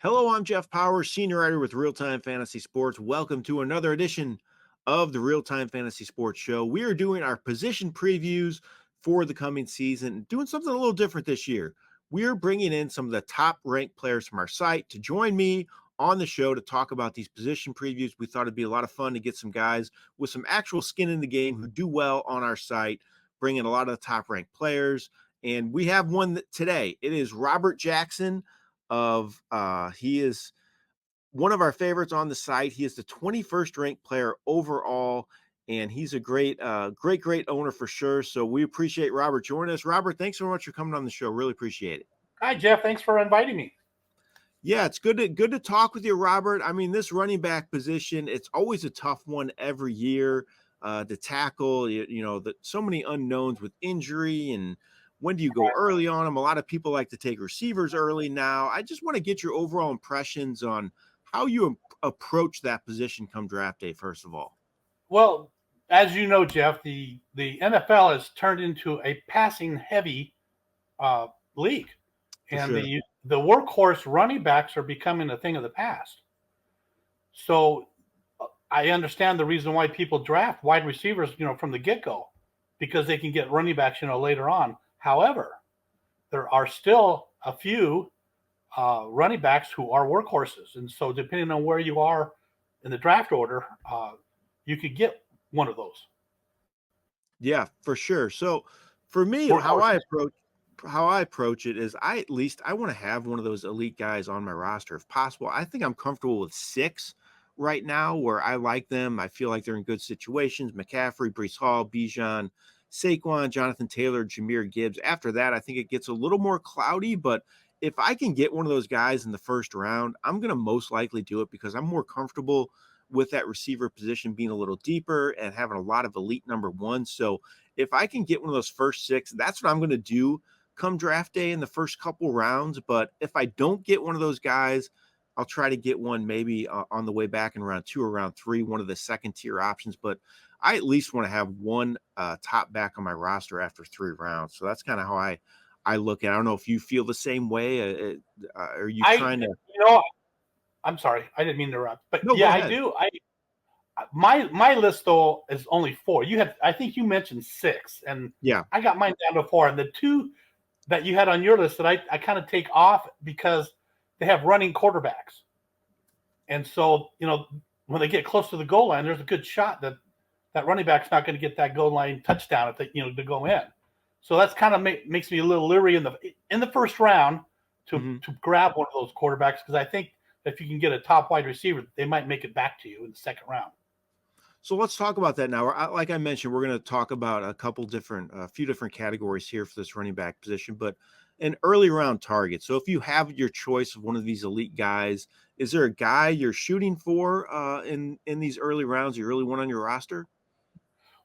Hello, I'm Jeff Paur, senior writer with RealTime Fantasy Sports. Welcome to another edition of the RealTime Fantasy Sports Show. We are doing our position previews for the coming season, doing something a little different this year. We're bringing in some of the top ranked players from our site to join me on the show to talk about these position previews. We thought it'd be a lot of fun to get some guys with some actual skin in the game who do well on our site, bring in a lot of the top ranked players. And we have one today. It is Robert Jackson he is one of our favorites on the site. He is the 21st ranked player overall, and he's a great owner for sure. So we appreciate Robert joining us. Robert, thanks so much for coming on the show. Really appreciate it. Hi, Jeff. Thanks for inviting me. Yeah, it's good to talk with you, Robert. I mean, this running back position, it's always a tough one every year to tackle. So many unknowns with injury and when do you go early on them? A lot of people like to take receivers early now. I just want to get your overall impressions on how you approach that position come draft day, first of all. Well, as you know, Jeff, the NFL has turned into a passing-heavy league. And sure. the workhorse running backs are becoming a thing of the past. So I understand the reason why people draft wide receivers, from the get-go, because they can get running backs, later on. However, there are still a few running backs who are workhorses. And so depending on where you are in the draft order, you could get one of those. Yeah, for sure. So for me, how I approach it is I want to have one of those elite guys on my roster if possible. I think I'm comfortable with 6 right now where I like them. I feel like they're in good situations. McCaffrey, Breece Hall, Bijan, Saquon, Jonathan Taylor, Jahmyr Gibbs. After that, I think it gets a little more cloudy, but if I can get one of those guys in the first round, I'm going to most likely do it because I'm more comfortable with that receiver position being a little deeper and having a lot of elite number one. So if I can get one of those first 6, that's what I'm going to do come draft day in the first couple rounds. But if I don't get one of those guys, I'll try to get one maybe on the way back in round 2 or round 3, one of the second tier options. But I at least want to have one top back on my roster after 3 rounds. So that's kind of how I look at it. I don't know if you feel the same way. Are you trying to? I'm sorry, I didn't mean to interrupt, but No, yeah, I do. My list though is only 4. I think you mentioned 6, and yeah, I got mine down to 4. And the 2 that you had on your list that I kind of take off because they have running quarterbacks, and so when they get close to the goal line, there's a good shot that running back's not going to get that goal line touchdown to go in. So that's kind of makes me a little leery in the first round to grab one of those quarterbacks, because I think if you can get a top wide receiver, they might make it back to you in the second round. So let's talk about that now. Like I mentioned, we're going to talk about a few different categories here for this running back position, but an early round target. So if you have your choice of one of these elite guys, is there a guy you're shooting for in these early rounds you really want on your roster?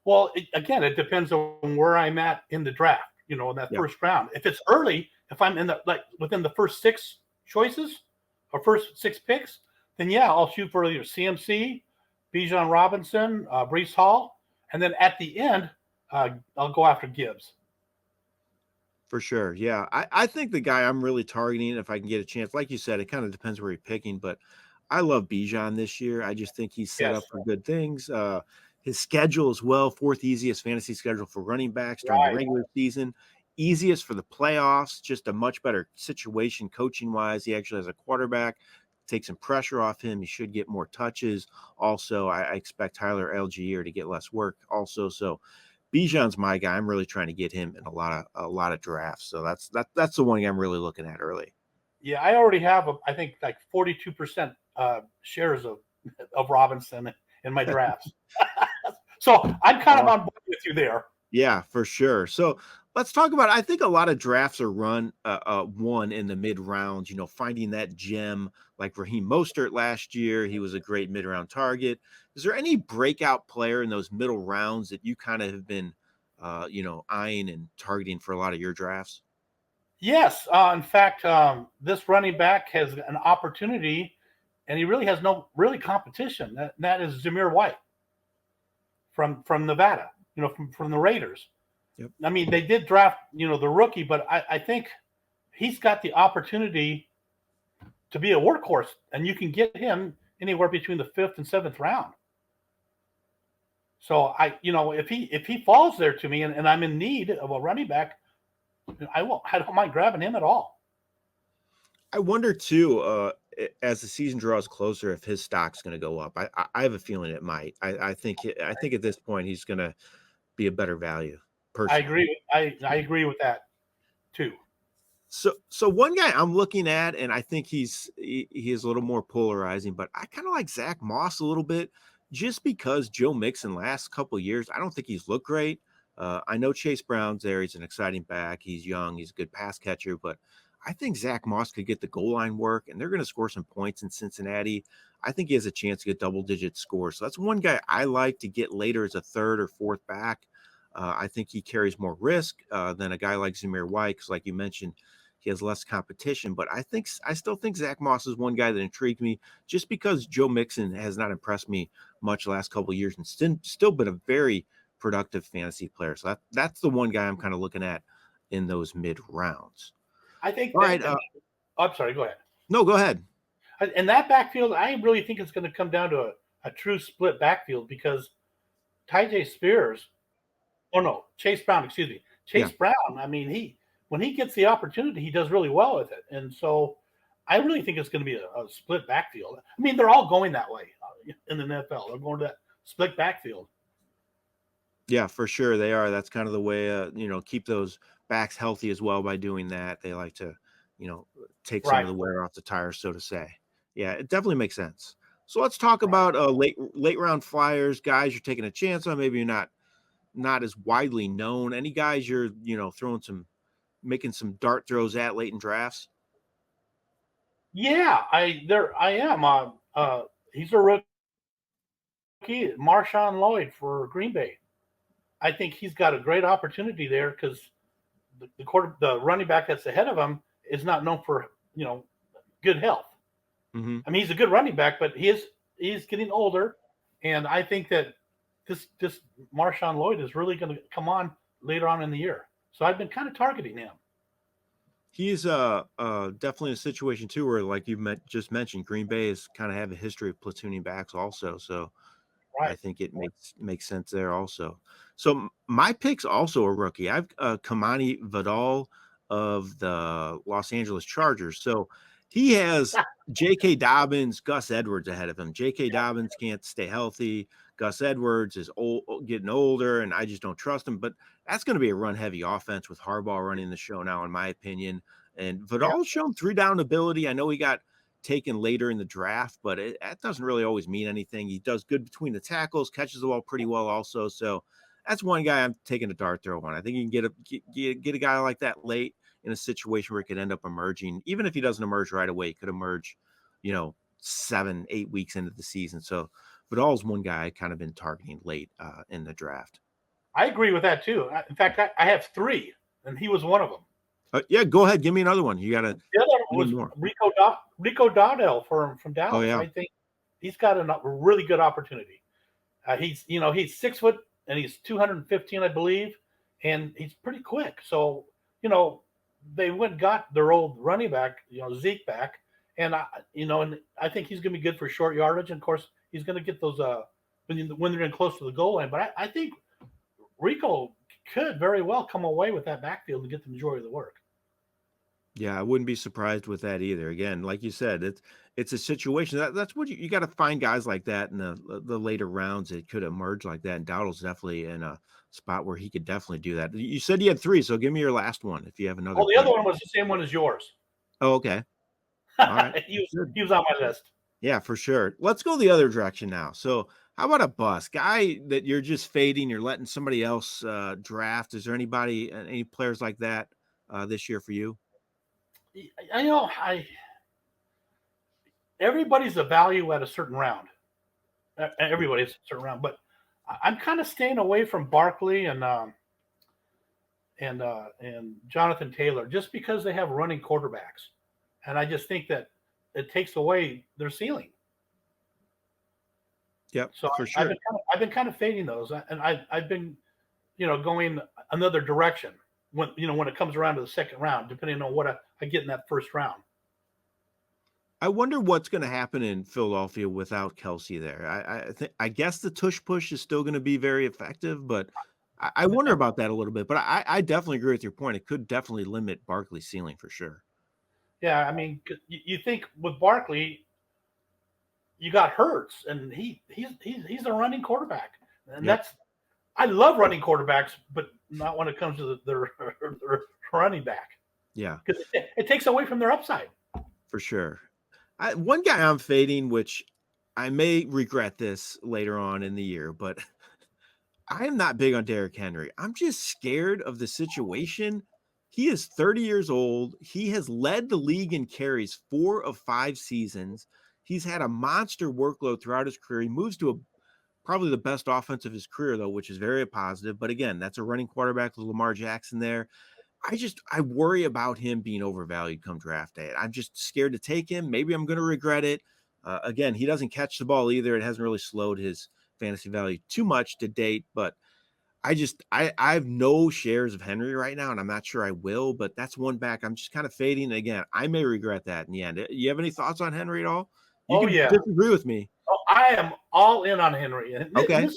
Well, it depends on where I'm at in the draft, in that first round. If it's early, if I'm within the first 6 choices or first 6 picks, then yeah, I'll shoot for either CMC, Bijan Robinson, Breece Hall, and then at the end, I'll go after Gibbs. For sure. Yeah. I think the guy I'm really targeting, if I can get a chance, like you said, it kind of depends where you're picking, but I love Bijan this year. I just think he's set up for good things. His schedule as well, 4th easiest fantasy schedule for running backs during the regular season, easiest for the playoffs, just a much better situation coaching wise. He actually has a quarterback, take some pressure off him. He should get more touches. Also, I expect Tyler Algier to get less work also. So Bijan's my guy. I'm really trying to get him in a lot of drafts. So that's the one I'm really looking at early. Yeah, I already have I think like 42% shares of Robinson in my drafts. So I'm kind of on board with you there. Yeah, for sure. So let's talk about, I think a lot of drafts are won in the mid rounds, finding that gem like Raheem Mostert last year. He was a great mid round target. Is there any breakout player in those middle rounds that you kind of have been, eyeing and targeting for a lot of your drafts? Yes. In fact, this running back has an opportunity, and he really has no competition. That is Jahmyr White from Nevada, from the Raiders. Yep. I mean, they did draft, the rookie, but I think he's got the opportunity to be a workhorse, and you can get him anywhere between the 5th and 7th round. So if he falls there to me and I'm in need of a running back, I don't mind grabbing him at all. I wonder too, as the season draws closer, if his stock's going to go up. I have a feeling it might. I think at this point he's going to be a better value. I Personally, agree. I agree with that too. So one guy I'm looking at, and I think he is a little more polarizing, but I kind of like Zach Moss a little bit, just because Joe Mixon last couple of years, I don't think he's looked great. I know Chase Brown's there; he's an exciting back. He's young, he's a good pass catcher, but I think Zach Moss could get the goal line work, and they're going to score some points in Cincinnati. I think he has a chance to get double-digit scores. So that's one guy I like to get later as a third or fourth back. I think he carries more risk than a guy like Zamir White, because like you mentioned, he has less competition, but I still think Zach Moss is one guy that intrigued me, just because Joe Mixon has not impressed me much the last couple of years and still been a very productive fantasy player. So that's the one guy I'm kind of looking at in those mid rounds. I think. All right. I'm sorry. Go ahead. No, go ahead. In that backfield, I really think it's going to come down to a true split backfield, because Tyjae Spears, Chase Brown, excuse me. Chase Brown, I mean, when he gets the opportunity, he does really well with it. And so I really think it's going to be a split backfield. I mean, they're all going that way in the NFL. They're going to that split backfield. Yeah, for sure they are. That's kind of the way, keep those backs healthy as well by doing that. They like to, take some of the wear off the tires, so to say. Yeah, it definitely makes sense. So let's talk about late round flyers, guys you're taking a chance on. Maybe you're not as widely known. Any guys you're, making some dart throws at late in drafts? Yeah, I am. He's a rookie, Marshawn Lloyd for Green Bay. I think he's got a great opportunity there, because the running back that's ahead of him is not known for good health. Mm-hmm. I mean, he's a good running back, but he's getting older, and I think that this Marshawn Lloyd is really going to come on later on in the year. So I've been kind of targeting him. He's definitely in a situation too where, like you just mentioned, Green Bay has kind of have a history of platooning backs also. So I think it makes sense there also. So my pick's also a rookie. I've Kamani Vidal of the Los Angeles Chargers. So he has J.K. Dobbins, Gus Edwards ahead of him. J.K. Dobbins can't stay healthy. Gus Edwards is getting older, and I just don't trust him. But that's going to be a run-heavy offense with Harbaugh running the show now, in my opinion. And Vidal's shown 3-down ability. I know he got taken later in the draft, but that doesn't really always mean anything. He does good between the tackles, catches the ball pretty well also. So that's one guy I'm taking a dart throw on. I think you can get a guy like that late in a situation where he could end up emerging. Even if he doesn't emerge right away, he could emerge, 7-8 weeks into the season. So Vidal's one guy I kind of been targeting late in the draft. I agree with that too. In fact, I have 3, and he was one of them. Yeah, go ahead. Give me another one. You got to. The other one was Rico Dowdell from Dallas. Oh, yeah. I think he's got a really good opportunity. He's 6 foot and he's 215, I believe, and he's pretty quick. So they went and got their old running back, Zeke back, and I think he's going to be good for short yardage. And of course, he's going to get those when they're in close to the goal line. But I think Rico could very well come away with that backfield and get the majority of the work. Yeah, I wouldn't be surprised with that either. Again, like you said, it's a situation that's what you got to find guys like that in the later rounds that could emerge like that. And Dowdle's definitely in a spot where he could definitely do that. You said you had 3, so give me your last one if you have another. Oh, the other one was the same one as yours. Oh, okay. All right. he was on my list. Yeah, for sure. Let's go the other direction now. So how about a bust guy that you're just fading? You're letting somebody else draft. Is there any players like that this year for you? Everybody's a value at a certain round. Everybody's a certain round, but I'm kind of staying away from Barkley and Jonathan Taylor, just because they have running quarterbacks, and I just think that it takes away their ceiling. Yep, so for sure. I've been kind of fading those, and I've been, going another direction when it comes around to the second round, depending on what I get in that first round. I wonder what's going to happen in Philadelphia without Kelsey there. I guess the tush push is still going to be very effective, but I wonder about that a little bit. But I definitely agree with your point. It could definitely limit Barkley's ceiling for sure. Yeah, I mean, you think with Barkley, you got Hurts, and he's a running quarterback, and Yep. I love running quarterbacks, but not when it comes to the running back Yeah, because it takes away from their upside. for sure. One guy I'm fading, which I may regret this later on in the year, but I am not big on Derrick Henry. I'm just scared of the situation. He is 30 years old. He has led the league in carries 4 of 5 seasons. He's had a monster workload throughout his career. He moves to probably the best offense of his career, though, which is very positive. But again, that's a running quarterback with Lamar Jackson there. I worry about him being overvalued come draft day. I'm just scared to take him. Maybe I'm going to regret it. Again, he doesn't catch the ball either. It hasn't really slowed his fantasy value too much to date, but I have no shares of Henry right now, and I'm not sure I will, but that's one back I'm just kind of fading. Again, I may regret that in the end. You have any thoughts on Henry at all? You Oh can yeah, disagree with me. oh, I am all in on Henry, and Okay.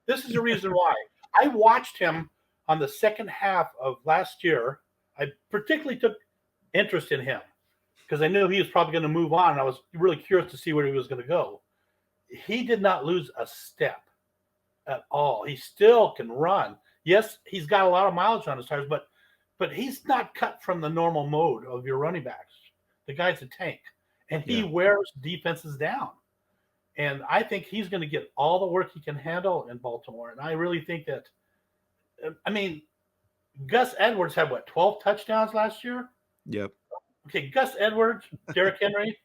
this is the reason why. I watched him on the second half of last year. I particularly took interest in him because I knew he was probably going to move on. And I was really curious to see where he was going to go. He did not lose a step at all. He still can run. Yes, he's got a lot of mileage on his tires, but he's not cut from the normal mode of your running backs. The guy's a tank, and he Yeah. wears defenses down. And I think he's going to get all the work he can handle in Baltimore. And I really think that, I mean, Gus Edwards had 12 touchdowns last year? Yep. Okay, Gus Edwards, Derrick Henry.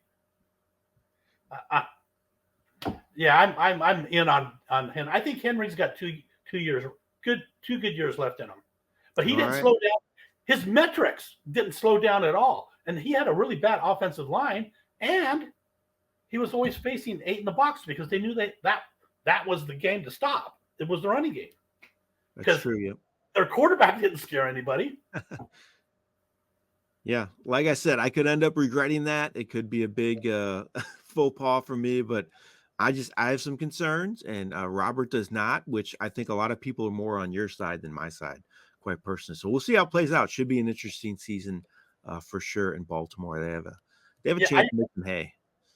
Yeah, I'm in on Henry. I think Henry's got 2 years, two good years left in him. But he All didn't right. slow down. His metrics didn't slow down at all. And he had a really bad offensive line, and he was always facing 8 in the box because they knew that was the game to stop. It was the running game. That's Because true. Yep. their quarterback didn't scare anybody. Yeah. Like I said, I could end up regretting that. It could be a big faux pas for me, but I have some concerns, and Robert does not, which I think a lot of people are more on your side than my side, quite personally. So we'll see how it plays out. Should be an interesting season for sure in Baltimore. They have a Yeah, chance to make some hay.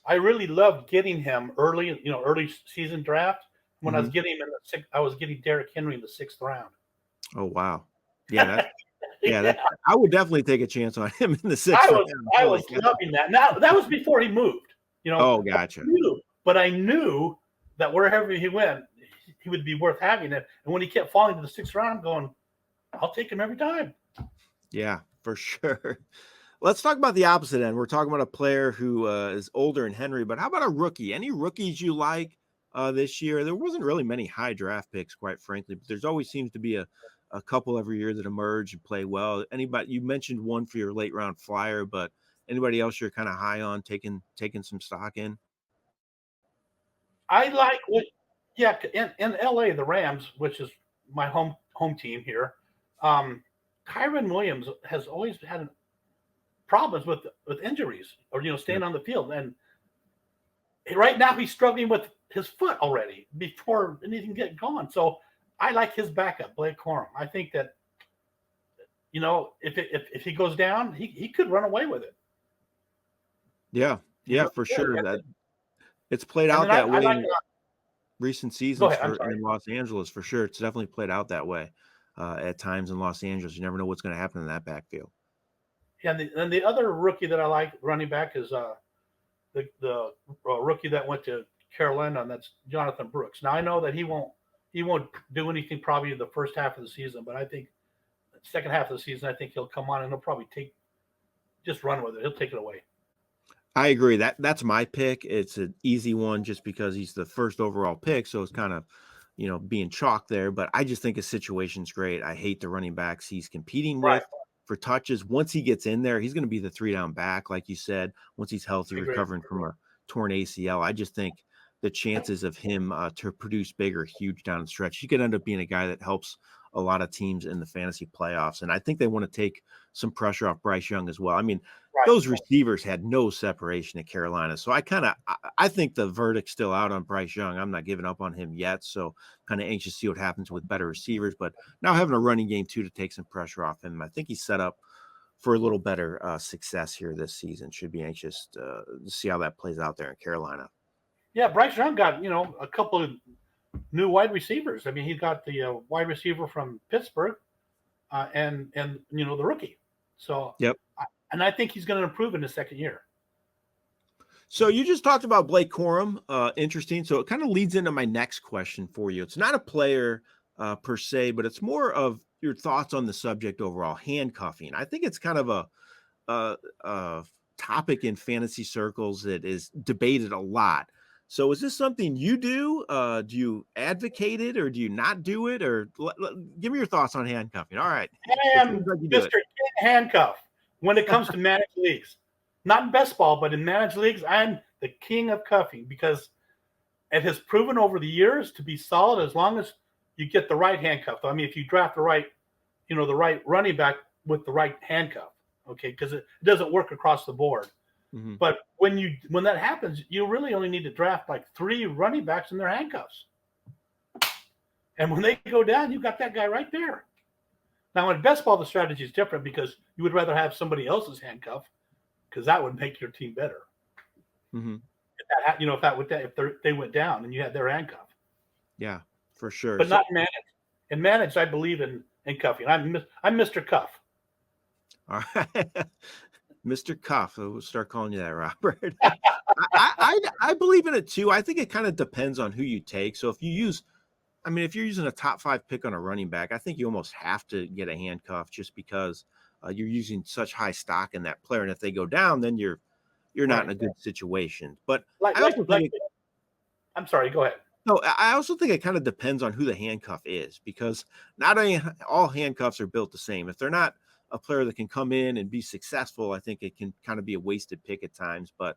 I really loved getting him early, early season draft. When I was Mhm. getting him in the sixth, I was getting Derrick Henry in the 6th round. Oh wow. Yeah, Yeah, I would definitely take a chance on him in the I sixth was round. I Holy was cow. loving that. Now that was before he moved. Oh, gotcha. I knew that wherever he went, he would be worth having it. And when he kept falling to the 6th round, I'm going, I'll take him every time. Yeah, for sure. Let's talk about the opposite end. We're talking about a player who is older than Henry, but how about a rookie? Any rookies you like this year? There wasn't really many high draft picks, quite frankly, but there's always seems to be a couple every year that emerge and play well. Anybody? You mentioned one for your late round flyer, but anybody else you're kind of high on taking some stock in? I like what, yeah, in LA, the Rams, which is my home team here. Kyron Williams has always had problems with injuries or staying Yep. on the field, and right now he's struggling with his foot already before anything get going. So I like his backup, Blake Corum. I think that if he goes down, he could run away with it. Yeah, He yeah, really for could. sure. That it's played And out then that I way like. in recent Go seasons ahead. I'm for sorry. in Los Angeles for sure. It's definitely played out that way at times in Los Angeles. You never know what's going to happen in that backfield. Yeah, and the other rookie that I like running back is the rookie that went to Carolina, and that's Jonathan Brooks. Now I know that he won't do anything probably in the first half of the season, but I think the second half of the season, I think he'll come on and he'll probably just run with it. He'll take it away. I agree. That's my pick. It's an easy one just because he's the first overall pick, so it's kind of being chalk there. But I just think his situation's great. I hate the running backs he's competing Right. with for touches. Once he gets in there, he's going to be the 3 down back, like you said. Once he's healthy, I agree. recovering from a torn ACL, I just think the chances of him to produce big are huge down the stretch. He could end up being a guy that helps a lot of teams in the fantasy playoffs. And I think they want to take some pressure off Bryce Young as well. I mean, Right. those receivers had no separation at Carolina. So I think the verdict's still out on Bryce Young. I'm not giving up on him yet. So kind of anxious to see what happens with better receivers. But now having a running game too to take some pressure off him, I think he's set up for a little better success here this season. Should be anxious to see how that plays out there in Carolina. Yeah, Bryce Young got, a couple of new wide receivers. I mean, he got the wide receiver from Pittsburgh and the rookie. So, yep. I think he's going to improve in his second year. So you just talked about Blake Corum. Interesting. So it kind of leads into my next question for you. It's not a player per se, but it's more of your thoughts on the subject overall, handcuffing. I think it's kind of a topic in fantasy circles that is debated a lot. So is this something you do? Do you advocate it or do you not do it? Or give me your thoughts on handcuffing. All right. I am Mr. King Handcuff when it comes to managed leagues. Not in best ball, but in managed leagues, I'm the king of cuffing because it has proven over the years to be solid as long as you get the right handcuff. I mean, if you draft the right running back with the right handcuff, okay, because it doesn't work across the board. Mm-hmm. But when that happens, you really only need to draft like 3 running backs in their handcuffs. And when they go down, you've got that guy right there. Now, in best ball, the strategy is different because you would rather have somebody else's handcuff because that would make your team better. Mm-hmm. If they went down and you had their handcuff. Yeah, for sure. But not managed. In managed, I believe in cuffing. I'm Mr. Cuff. All right. Mr. Cuff. We'll start calling you that, Robert. I believe in it too. I think it kind of depends on who you take. So if you're using a top 5 pick on a running back, I think you almost have to get a handcuff just because you're using such high stock in that player. And if they go down, then you're not in a good situation. But I'm sorry, go ahead. No, I also think it kind of depends on who the handcuff is because not all handcuffs are built the same. If they're not a player that can come in and be successful, I think it can kind of be a wasted pick at times. But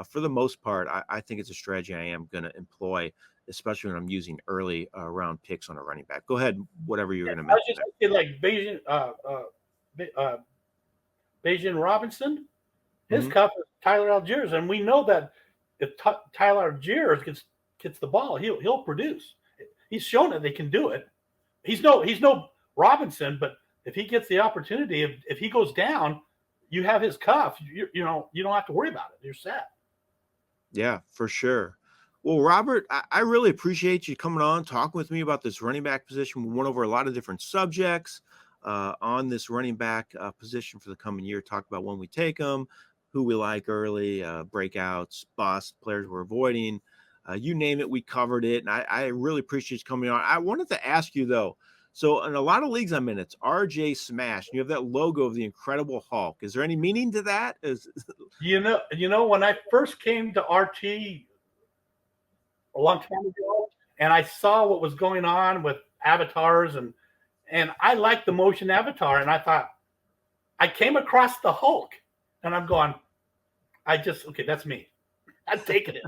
for the most part, I think it's a strategy I am going to employ, especially when I'm using early round picks on a running back. Go ahead, whatever you're going to mention. I was just saying, like Bijan Robinson, his cuff is Tyler Algiers, and we know that if Tyler Algiers gets the ball, he'll produce. He's shown that they can do it. He's no Robinson, but if he gets the opportunity, if he goes down, you have his cuff. You don't have to worry about it. You're set. Yeah, for sure. Well, Robert, I really appreciate you coming on, talking with me about this running back position. We went over a lot of different subjects on this running back position for the coming year. Talked about when we take them, who we like early, breakouts, bust, players we're avoiding. You name it, we covered it. And I really appreciate you coming on. I wanted to ask you, though, so in a lot of leagues I'm in, it's RJ Smash. You have that logo of the Incredible Hulk. Is there any meaning to that? When I first came to RT a long time ago, and I saw what was going on with avatars, and I liked the motion avatar, and I thought, I came across the Hulk, and I'm going, okay, that's me. I'm taking it.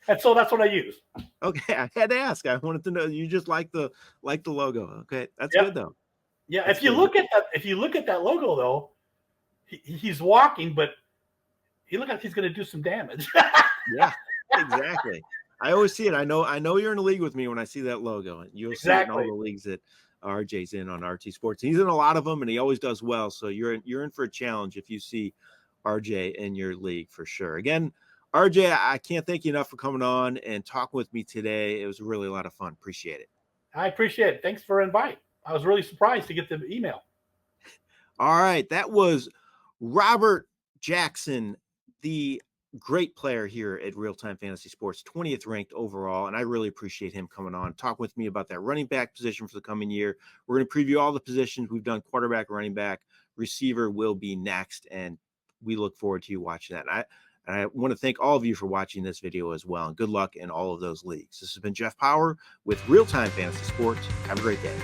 And so that's what I use. Okay, I had to ask. I wanted to know you just like the logo. Okay, that's good though. Yeah, if you look at that logo though, he's walking, but he looks like he's going to do some damage. Yeah, exactly. I always see it. I know you're in a league with me when I see that logo. You'll see it in all the leagues that RJ's in on RT Sports. He's in a lot of them, and he always does well. So you're in for a challenge if you see RJ in your league for sure. Again, RJ, I can't thank you enough for coming on and talking with me today. It was really a lot of fun. Appreciate it. I appreciate it. Thanks for inviting. I was really surprised to get the email. All right. That was Robert Jackson, the great player here at RealTime Fantasy Sports, 20th ranked overall. And I really appreciate him coming on, talking with me about that running back position for the coming year. We're going to preview all the positions. We've done quarterback, running back, receiver will be next. And we look forward to you watching that. And I want to thank all of you for watching this video as well. And good luck in all of those leagues. This has been Jeff Paur with RealTime Fantasy Sports. Have a great day.